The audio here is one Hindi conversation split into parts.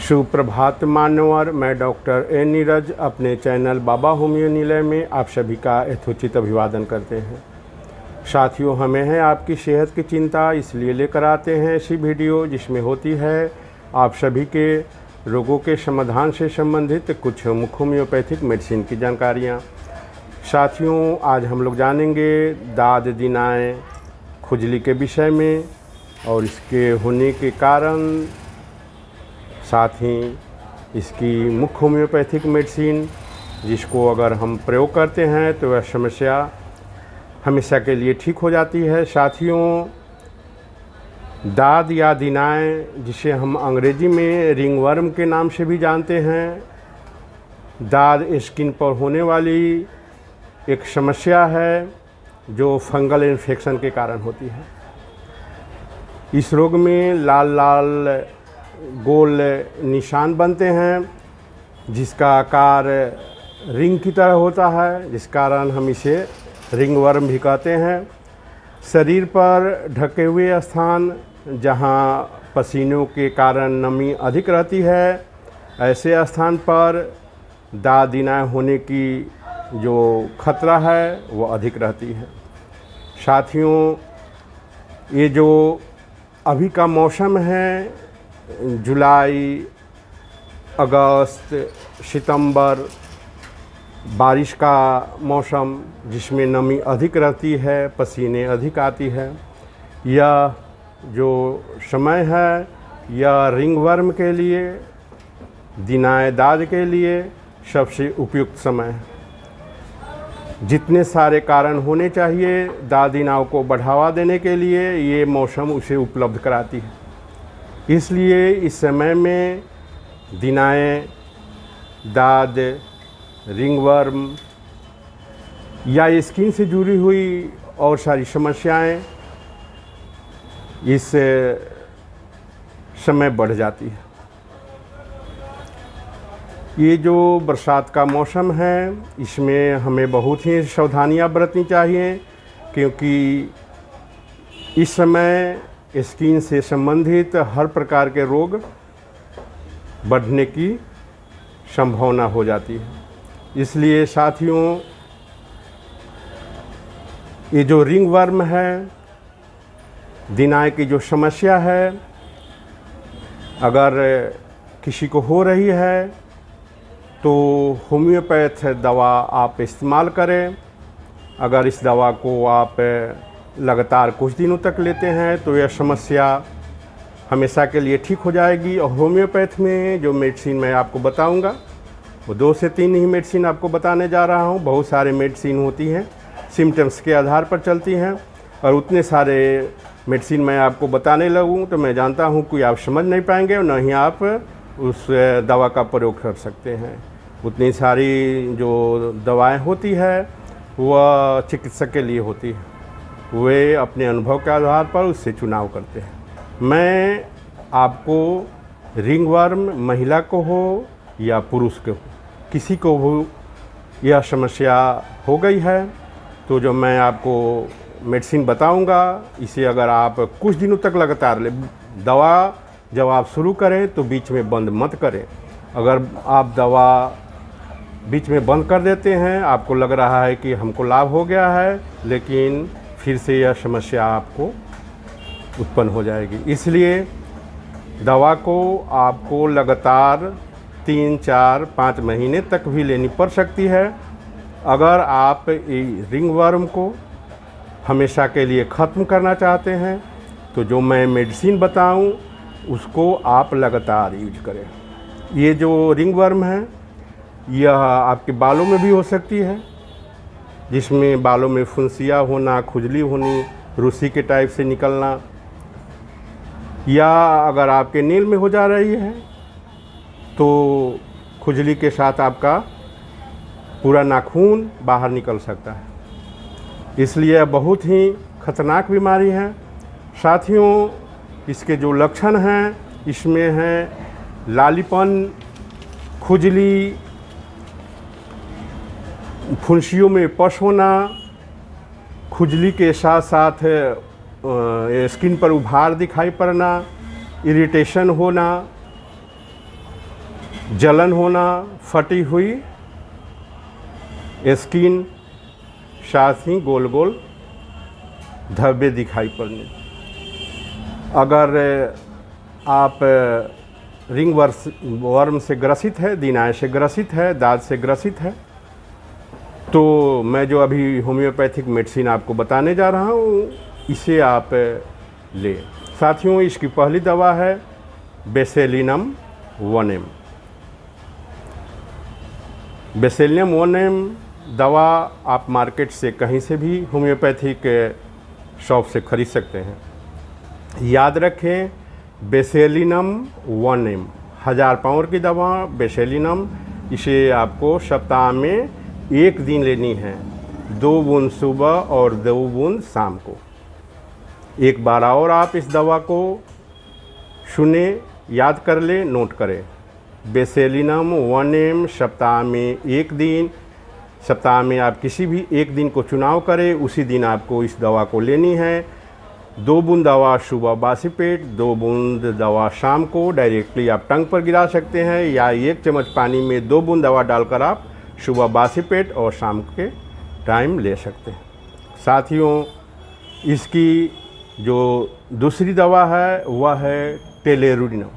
सुप्रभात मान्यवर, मैं डॉक्टर ए नीरज अपने चैनल बाबा होमियो निलय में आप सभी का यथोचित अभिवादन करते हैं। साथियों, हमें है आपकी सेहत की चिंता, इसलिए लेकर आते हैं ऐसी वीडियो जिसमें होती है आप सभी के रोगों के समाधान से संबंधित कुछ मुख्य होम्योपैथिक मेडिसिन की जानकारियाँ। साथियों, आज हम लोग जानेंगे दाद दिनाए खुजली के विषय में और इसके होने के कारण, साथ ही इसकी मुख्य होम्योपैथिक मेडिसिन जिसको अगर हम प्रयोग करते हैं तो वह समस्या हमेशा के लिए ठीक हो जाती है। साथियों, दाद या दिनाए, जिसे हम अंग्रेजी में रिंगवर्म के नाम से भी जानते हैं, दाद स्किन पर होने वाली एक समस्या है जो फंगल इन्फेक्शन के कारण होती है। इस रोग में लाल लाल गोल निशान बनते हैं जिसका आकार रिंग की तरह होता है, जिस कारण हम इसे रिंगवर्म भी कहते हैं। शरीर पर ढके हुए स्थान जहां पसीनों के कारण नमी अधिक रहती है, ऐसे स्थान पर दाद दिनाए होने की जो खतरा है वो अधिक रहती है। साथियों, ये जो अभी का मौसम है, जुलाई, अगस्त, सितंबर, बारिश का मौसम जिसमें नमी अधिक रहती है, पसीने अधिक आती है, यह जो समय है यह रिंगवर्म के लिए, दिनाए दाद के लिए सबसे उपयुक्त समय है। जितने सारे कारण होने चाहिए दाद दिनाओं को बढ़ावा देने के लिए, ये मौसम उसे उपलब्ध कराती है। इसलिए इस समय में दिनाए दाद, रिंगवर्म या स्किन से जुड़ी हुई और सारी समस्याएं इस समय बढ़ जाती है। ये जो बरसात का मौसम है, इसमें हमें बहुत ही सावधानियां बरतनी चाहिए, क्योंकि इस समय स्किन से संबंधित हर प्रकार के रोग बढ़ने की संभावना हो जाती है। इसलिए साथियों, ये जो रिंगवर्म है, दिनाए की जो समस्या है, अगर किसी को हो रही है तो होम्योपैथ दवा आप इस्तेमाल करें। अगर इस दवा को आप लगातार कुछ दिनों तक लेते हैं तो यह समस्या हमेशा के लिए ठीक हो जाएगी। और होम्योपैथ में जो मेडिसिन मैं आपको बताऊंगा वो 2 से 3 ही मेडिसिन आपको बताने जा रहा हूं। बहुत सारे मेडिसिन होती हैं, सिम्टम्स के आधार पर चलती हैं, और उतने सारे मेडिसिन मैं आपको बताने लगूं तो मैं जानता हूं कि आप समझ नहीं पाएंगे और न ही आप उस दवा का प्रयोग कर सकते हैं। उतनी सारी जो दवाएं होती है वह चिकित्सक के लिए होती है, वे अपने अनुभव के आधार पर उससे चुनाव करते हैं। मैं आपको रिंगवर्म महिला को हो या पुरुष को हो, किसी को हो यह समस्या हो गई है तो जो मैं आपको मेडिसिन बताऊंगा, इसे अगर आप कुछ दिनों तक लगातार लें, दवा जब आप शुरू करें तो बीच में बंद मत करें। अगर आप दवा बीच में बंद कर देते हैं, आपको लग रहा है कि हमको लाभ हो गया है, लेकिन फिर से यह समस्या आपको उत्पन्न हो जाएगी। इसलिए दवा को आपको लगातार 3, 4, 5 महीने तक भी लेनी पड़ सकती है। अगर आप रिंगवर्म को हमेशा के लिए ख़त्म करना चाहते हैं तो जो मैं मेडिसिन बताऊं उसको आप लगातार यूज करें। ये जो रिंगवर्म है यह आपके बालों में भी हो सकती है, जिसमें बालों में फुंसिया होना, खुजली होनी, रूसी के टाइप से निकलना, या अगर आपके नील में हो जा रही है तो खुजली के साथ आपका पूरा नाखून बाहर निकल सकता है। इसलिए यह बहुत ही खतरनाक बीमारी है। साथियों, इसके जो लक्षण हैं इसमें हैं लालीपन, खुजली, फुंसियों में पस होना, खुजली के साथ साथ स्किन पर उभार दिखाई पड़ना, इरिटेशन होना, जलन होना, फटी हुई स्किन, साथ ही गोल गोल धब्बे दिखाई पड़ने। अगर आप रिंग वर्म से ग्रसित है, दिनाय से ग्रसित है, दाद से ग्रसित है, तो मैं जो अभी होम्योपैथिक मेडिसिन आपको बताने जा रहा हूँ इसे आप लें। साथियों, इसकी पहली दवा है बेसिलियम 1M। बेसिलियम 1M दवा आप मार्केट से कहीं से भी होम्योपैथिक शॉप से खरीद सकते हैं। याद रखें, बेसिलियम 1M 1000 पाउंड की दवा बेसिलियम, इसे आपको सप्ताह में 1 दिन लेनी है, 2 बूंद सुबह और 2 बूंद शाम को। एक बार और आप इस दवा को सुने, याद कर ले, नोट करें। बेसिलियम 1M सप्ताह में 1 दिन, सप्ताह में आप किसी भी एक दिन को चुनाव करें, उसी दिन आपको इस दवा को लेनी है। 2 बूंद दवा सुबह बासी पेट, 2 बूंद दवा शाम को। डायरेक्टली आप टंग पर गिरा सकते हैं या 1 चम्मच पानी में 2 बूंद दवा डालकर आप सुबह बासी पेट और शाम के टाइम ले सकते हैं। साथियों, इसकी जो दूसरी दवा है वह है टेलुरियम।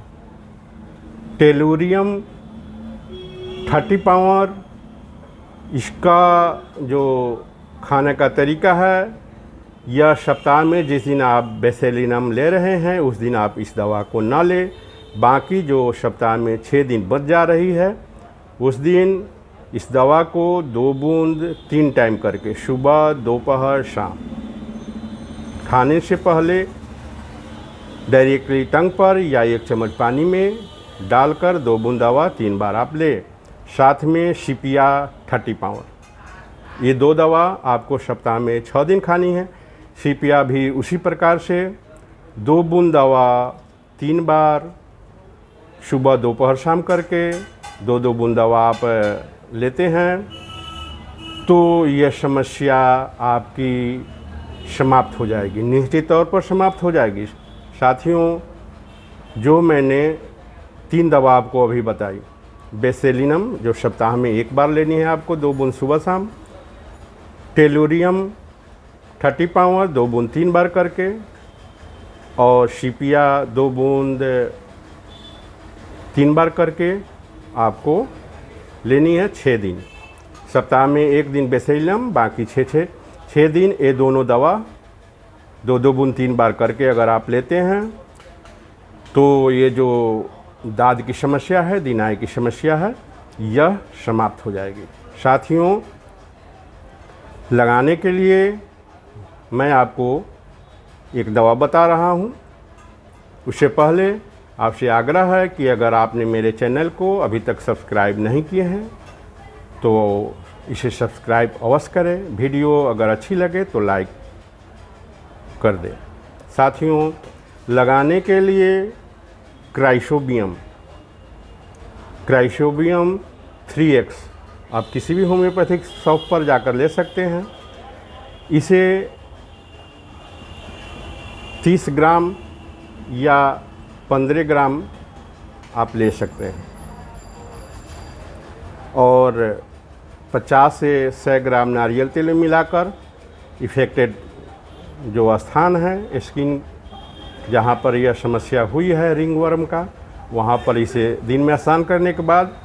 Tellurium 30 pound. इसका जो खाने का तरीका है, यह सप्ताह में जिस दिन आप बेसिलियम ले रहे हैं उस दिन आप इस दवा को ना लें। बाकी जो सप्ताह में 6 दिन बच जा रही है उस दिन इस दवा को 2 बूंद 3 टाइम करके, सुबह, दोपहर, शाम, खाने से पहले डायरेक्टली टंग पर या 1 चम्मच पानी में डालकर 2 बूंद दवा 3 बार आप लें। साथ में शिपिया 30 पाउंड। ये 2 दवा आपको सप्ताह में 6 दिन खानी है। शिपिया भी उसी प्रकार से 2 बूंद दवा 3 बार, सुबह, दोपहर, शाम करके 2-2 बूंद दवा आप लेते हैं तो यह समस्या आपकी समाप्त हो जाएगी, निश्चित तौर पर समाप्त हो जाएगी। साथियों, जो मैंने 3 दवा आपको अभी बताई, बेसिलियम जो सप्ताह में 1 बार लेनी है आपको, 2 बूंद सुबह शाम, टेलुरियम 30 पाउंड 2 बूंद 3 बार करके, और शिपिया 2 बूंद 3 बार करके आपको लेनी है 6 दिन। सप्ताह में 1 दिन बेसिलियम, बाकी 6 दिन ये दोनों दवा 2-2 बूंद 3 बार करके अगर आप लेते हैं तो ये जो दाद की समस्या है, दिनाई की समस्या है, यह समाप्त हो जाएगी। साथियों, लगाने के लिए मैं आपको एक दवा बता रहा हूँ। उससे पहले आपसे आग्रह है कि अगर आपने मेरे चैनल को अभी तक सब्सक्राइब नहीं किए हैं तो इसे सब्सक्राइब अवश्य करें। वीडियो अगर अच्छी लगे तो लाइक कर दें। साथियों, लगाने के लिए क्राइसोबियम 3X आप किसी भी होम्योपैथिक शॉप पर जाकर ले सकते हैं। इसे 30 ग्राम या 15 ग्राम आप ले सकते हैं और 50 से 100 ग्राम नारियल तेल में मिलाकर इफेक्टेड जो स्थान है, स्किन जहाँ पर यह समस्या हुई है रिंग वर्म का, वहाँ पर इसे दिन में स्नान करने के बाद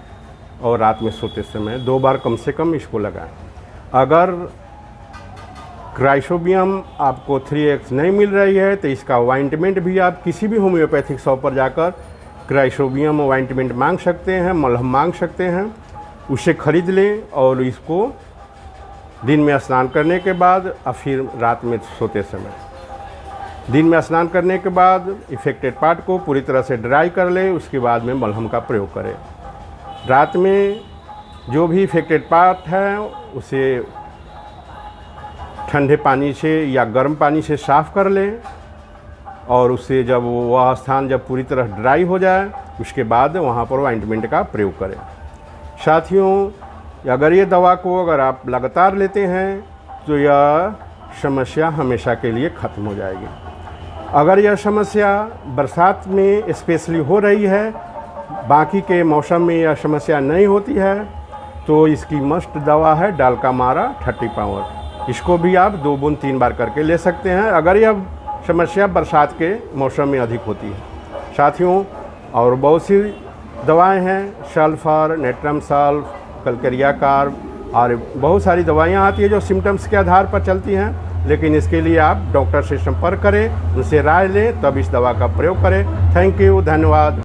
और रात में सोते समय 2 बार कम से कम इसको लगाएं। अगर क्राइसोबियम आपको 3X नहीं मिल रही है तो इसका ऑइंटमेंट भी आप किसी भी होम्योपैथिक शॉप पर जाकर क्राइसोबियम ऑइंटमेंट मांग सकते हैं, मलहम मांग सकते हैं, उसे खरीद लें और इसको दिन में स्नान करने के बाद और फिर रात में सोते समय, दिन में स्नान करने के बाद इफेक्टेड पार्ट को पूरी तरह से ड्राई कर लें, उसके बाद में मलहम का प्रयोग करें। रात में जो भी इफेक्टेड पार्ट है उसे ठंडे पानी से या गर्म पानी से साफ़ कर लें और उससे जब वह स्थान जब पूरी तरह ड्राई हो जाए उसके बाद वहाँ पर ऑइंटमेंट का प्रयोग करें। साथियों, अगर ये दवा को अगर आप लगातार लेते हैं तो यह समस्या हमेशा के लिए ख़त्म हो जाएगी। अगर यह समस्या बरसात में स्पेशली हो रही है बाकी के मौसम में यह समस्या नहीं होती है तो इसकी मस्ट दवा है डालका मारा 30 पावर। इसको भी आप 2 बूंद 3 बार करके ले सकते हैं अगर यह समस्या बरसात के मौसम में अधिक होती है। साथियों, और बहुत सी दवाएं हैं, सल्फर, नेट्रम सल्फ, कलकरिया कार्ब और बहुत सारी दवाइयां आती है जो सिम्टम्स के आधार पर चलती हैं, लेकिन इसके लिए आप डॉक्टर से संपर्क करें, उनसे राय लें, तब इस दवा का प्रयोग करें। थैंक यू, धन्यवाद।